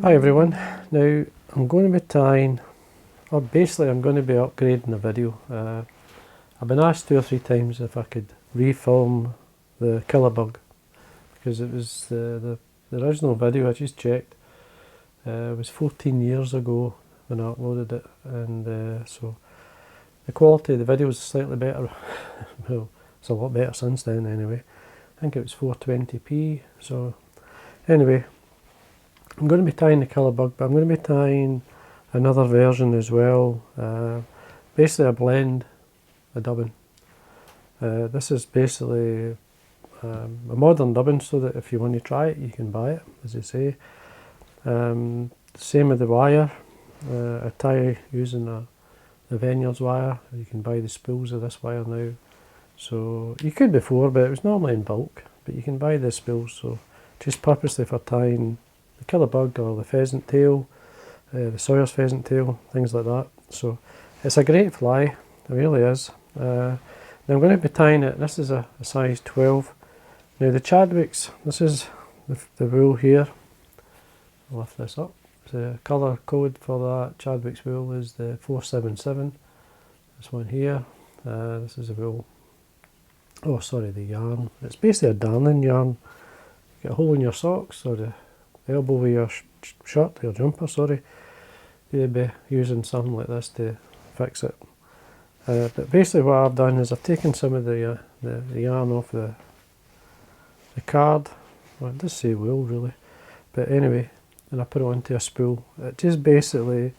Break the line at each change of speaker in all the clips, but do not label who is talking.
Hi everyone, now I'm going to be tying, or basically I'm going to be upgrading the video. I've been asked 2 or 3 times if I could refilm the killer bug, because it was the original video I just checked, it was 14 years ago when I uploaded it, and so the quality of the video was slightly better. Well, it's a lot better since then anyway. I think it was 420p, so anyway, I'm going to be tying the killer bug, but I'm going to be tying another version as well, basically a blend, a dubbing. This is basically a modern dubbing, so that if you want to try it you can buy it, as they say. Same with the wire, I tie using the Veniards wire. You can buy the spools of this wire now, so you could before, but it was normally in bulk, but you can buy the spools, so just purposely for tying the killer bug or the pheasant tail, the Sawyer's pheasant tail, things like that. So it's a great fly, it really is. Now I'm going to be tying it, this is a size 12. Now the Chadwicks, this is the wool here. I'll lift this up. The colour code for that Chadwicks wool is the 477. This one here, this is the wool. Oh sorry, the yarn. It's basically a darning yarn. You get a hole in your socks or the elbow of your shirt, your jumper, sorry. You'd be using something like this to fix it. But basically what I've done is I've taken some of the yarn off the card. Well, it does say wool really, but anyway, and I put it onto a spool. It just basically,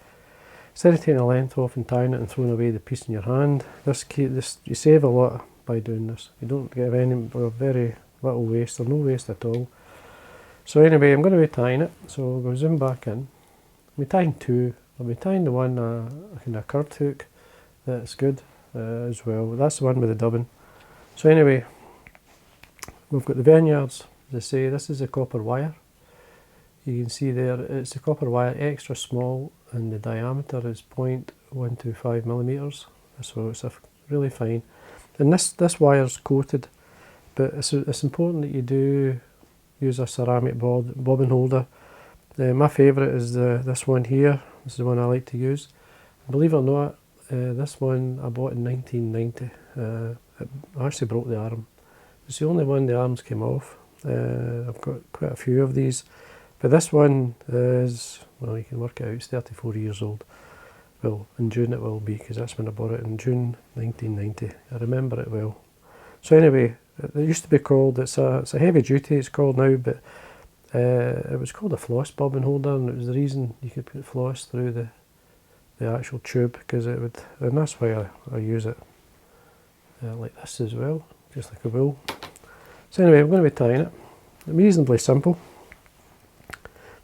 instead of taking a length off and tying it and throwing away the piece in your hand, this you save a lot by doing this. You don't get any, or very little waste, or no waste at all. So anyway, I'm going to be tying it, so I'll go zoom back in. I'll be tying 2. I'll be tying the one, kind of curved hook, that's good as well. That's the one with the dubbing. So anyway, we've got the Veniards, as I say, this is the copper wire. You can see there, it's the copper wire, extra small, and the diameter is 0.125 millimeters, so it's really fine. And this wire's coated, but it's important that you do use a ceramic bobbin holder. My favourite is this one here. This is the one I like to use. Believe it or not, this one I bought in 1990. I actually broke the arm. It's the only one the arms came off. I've got quite a few of these, but this one is, well, you can work it out, it's 34 years old. Well, in June it will be, because that's when I bought it, in June 1990. I remember it well. So anyway, it used to be called, it's a heavy duty it's called now, but it was called a floss bobbin holder, and it was the reason you could put floss through the actual tube, because it would, and that's why I use it like this as well, just like a wool. So anyway, I'm going to be tying it. Reasonably simple.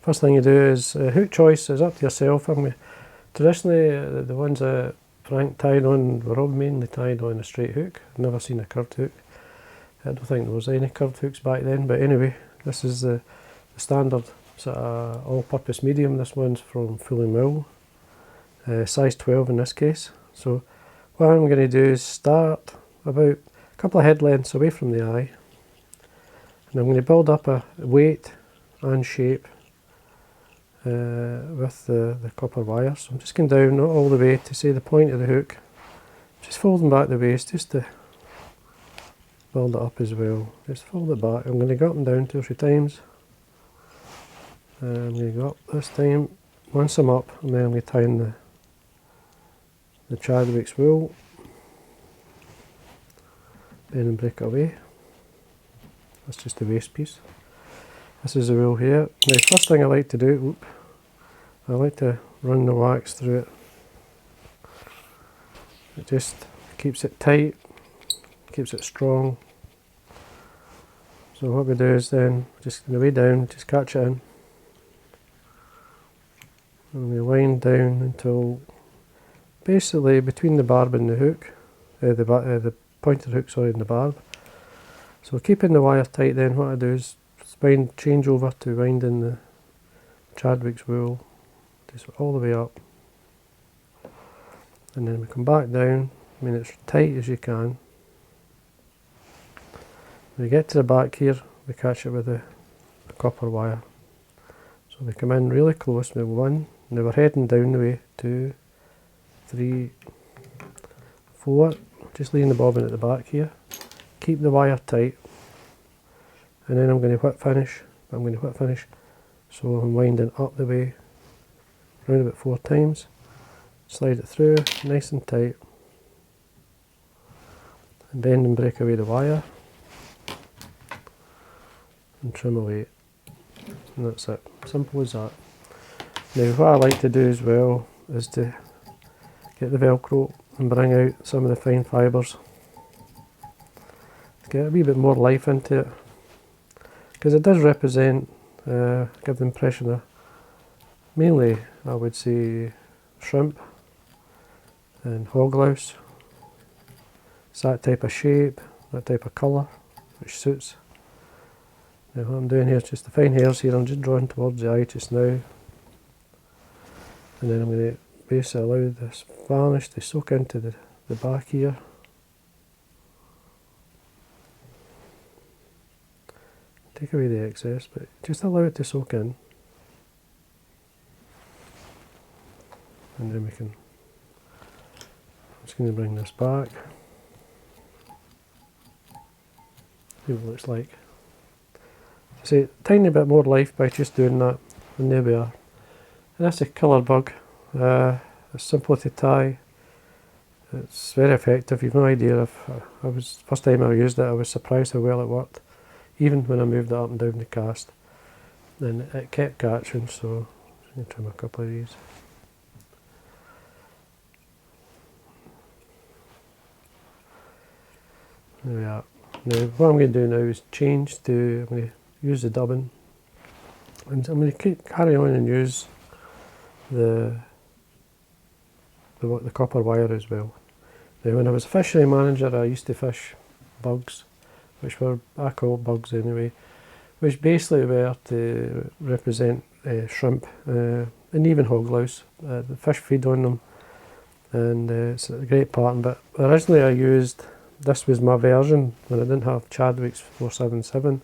First thing you do is, hook choice is up to yourself. Traditionally, the ones that Frank tied on were all mainly tied on a straight hook. I've never seen a curved hook. I don't think there was any curved hooks back then, but anyway, this is the standard sort of all-purpose medium. This one's from Full & Mill, size 12 in this case. So what I'm going to do is start about a couple of head lengths away from the eye, and I'm going to build up a weight and shape with the copper wire. So I'm just going down, not all the way, to say the point of the hook, just folding back the waist just to build it up as well. Just fold it back. I'm going to go up and down 2 or 3 times. I'm going to go up this time. Once I'm up, and then I'm going to tie in the Chadwicks wool, bend and break it away. That's just the waist piece. This is the wool here. Now, first thing I like to do, I like to run the wax through it. It just keeps it tight, keeps it strong. So what we do is then, just on the way down, just catch it in. And we wind down until basically between the barb and the hook, the pointed hook, sorry, and the barb. So keeping the wire tight, then what I do is change over to winding the Chadwicks wool just all the way up, and then we come back down. I mean, it's tight as you can. When we get to the back here, we catch it with the copper wire. So So we come in really close with 1, now we're heading down the way, 2, 3, 4, just leaving the bobbin at the back here, keep the wire tight, and then I'm going to whip finish, so I'm winding up the way, around about 4 times, slide it through, nice and tight, and bend and break away the wire, and trim away, and that's it, simple as that. Now what I like to do as well is to get the Velcro and bring out some of the fine fibres, get a wee bit more life into it, because it does represent, give the impression of, mainly I would say shrimp and hog louse. It's that type of shape, that type of colour, which suits. Now what I'm doing here is just the fine hairs here, I'm just drawing towards the eye just now. And then I'm going to basically allow this varnish to soak into the back here. Take away the excess, but just allow it to soak in. And then we can, I'm just going to bring this back. See what it looks like. See, a tiny bit more life by just doing that, and there we are. And that's a colour bug. It's simple to tie. It's very effective. You've no idea if first time I used it, I was surprised how well it worked. Even when I moved it up and down the cast, and it kept catching. So I'm going to trim a couple of these. There we are. Now what I'm going to do now is change to, I'm going to use the dubbing, and I'm going to carry on and use the copper wire as well. Now when I was a fishery manager, I used to fish bugs, which were, I call bugs anyway, which basically were to represent shrimp and even hog louse. The fish feed on them, and it's a great pattern. But originally I used, this was my version when I didn't have Chadwicks 477.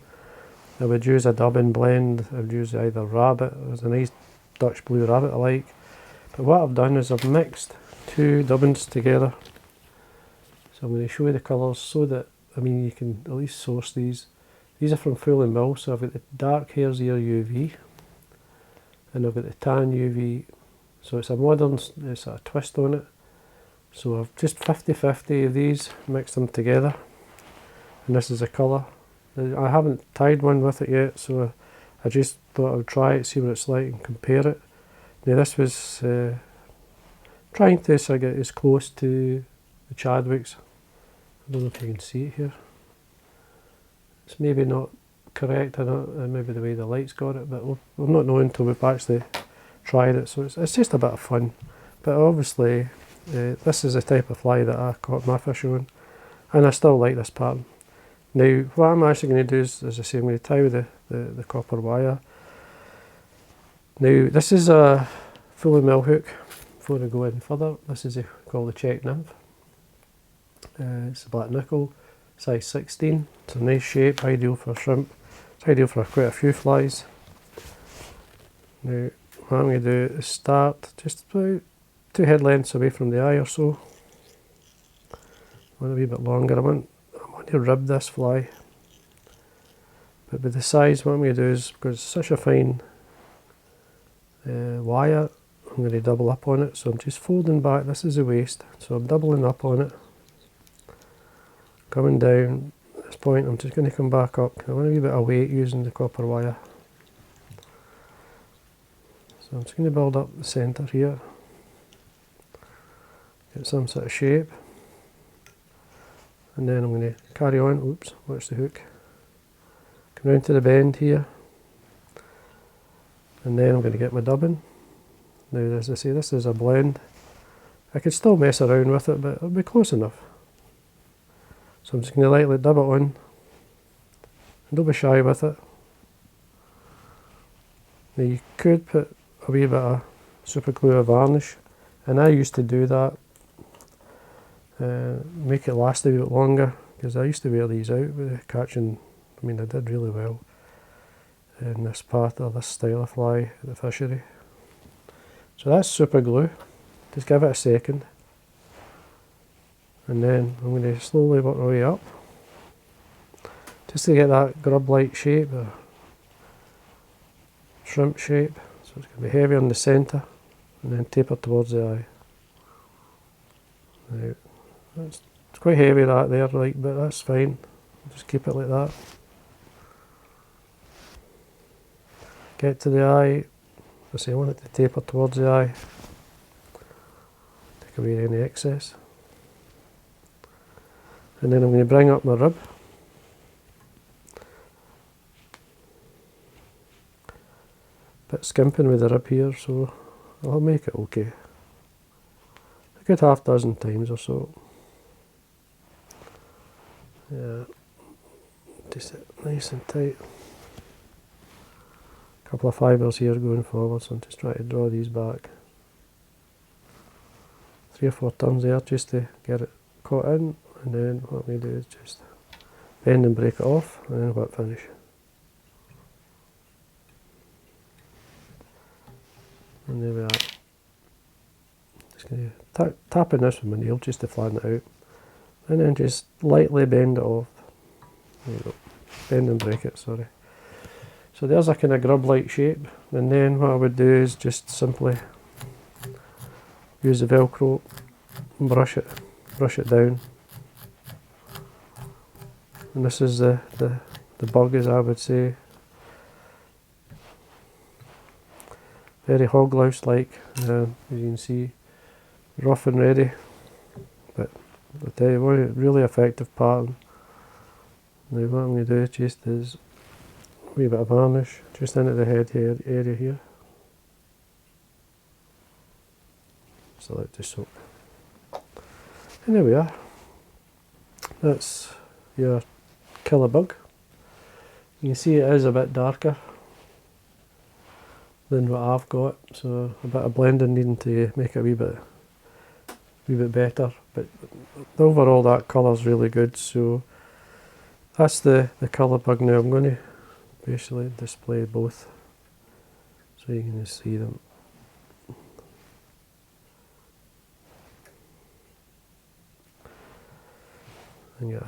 I would use a dubbing blend. I would use either rabbit. It was a nice Dutch blue rabbit I like. But what I've done is I've mixed 2 dubbins together. So I'm going to show you the colours so that, I mean, you can at least source these. These are from Full and Mill, so I've got the dark hairs here UV, and I've got the tan UV. So it's a modern, it's a twist on it. So I've just 50-50 of these, mixed them together, and this is a colour. I haven't tied one with it yet, so I just thought I would try it, see what it's like, and compare it. Now this was trying to get as close to the Chadwicks. I don't know if you can see it here. It's maybe not correct, I don't, maybe the way the light's got it, but we'll not know until we've actually tried it. So it's just a bit of fun. But obviously this is the type of fly that I caught my fish on, and I still like this pattern. Now what I'm actually going to do is, as I say, I'm going to tie with the copper wire. Now this is a Full Mill hook. Before I go any further, this is called the Czech Nymph. It's a black nickel, size 16. It's a nice shape, ideal for shrimp. It's ideal for quite a few flies. Now what I'm going to do is start just about 2 head lengths away from the eye or so. I want a wee bit longer. I want to rib this fly. But with the size, what I'm going to do is, because it's such a fine wire, I'm going to double up on it. So I'm just folding back, this is the waist, so I'm doubling up on it. Coming down at this point, I'm just going to come back up. I want a wee bit of weight using the copper wire. So I'm just going to build up the centre here. Get some sort of shape. And then I'm going to carry on, oops, watch the hook. Come round to the bend here. And then I'm going to get my dubbing. Now as I say, this is a blend. I could still mess around with it, but it'll be close enough. So I'm just going to lightly dub it on. And don't be shy with it. Now you could put a wee bit of super glue or varnish, and I used to do that. Make it last a wee bit longer, because I used to wear these out with catching, I mean I did really well. in this part of this style of fly at the fishery. So that's super glue. Just give it a second. And then I'm going to slowly work my way up. Just to get that grub-like shape, or shrimp shape. So it's going to be heavy on the centre, and then taper towards the eye. Now, it's quite heavy that there, like, but that's fine. Just keep it like that. Get to the eye. I say I want it to taper towards the eye. Take away any excess. And then I'm going to bring up my rib. Bit skimping with the rib here, so I'll make it okay. A good half dozen times or so. Yeah, just it nice and tight. A couple of fibres here going forward, so I'm just trying to draw these back. 3 or 4 turns there just to get it caught in, and then what we do is just bend and break it off, and then whip finish. And there we are. Just going to tapping this with my nail just to flatten it out, and then just lightly bend it off. There you go. Bend and break it, sorry. So there's a kind of grub-like shape, and then what I would do is just simply use the Velcro and brush it down. And this is the bug, as I would say. Very hog louse like, as you can see, rough and ready. But I tell you what, really effective pattern. Now what I'm going to do just is a wee bit of varnish just into the head area here. So let it just soak. And there we are. That's your killer bug. You can see it is a bit darker than what I've got, so a bit of blending needing to make it a wee bit better. But overall that colour's really good, so that's the colour bug. Now I'm going to basically display both so you can just see them. And yeah,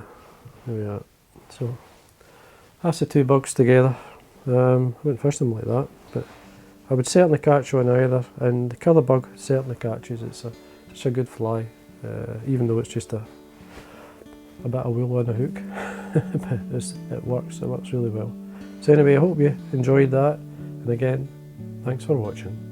there we are. So that's the 2 bugs together. I wouldn't fish them like that, but I would certainly catch one either, and the killer bug certainly catches. It's a good fly, even though it's just a bit of wool on a hook. But it works really well. So anyway, I hope you enjoyed that, and again, thanks for watching.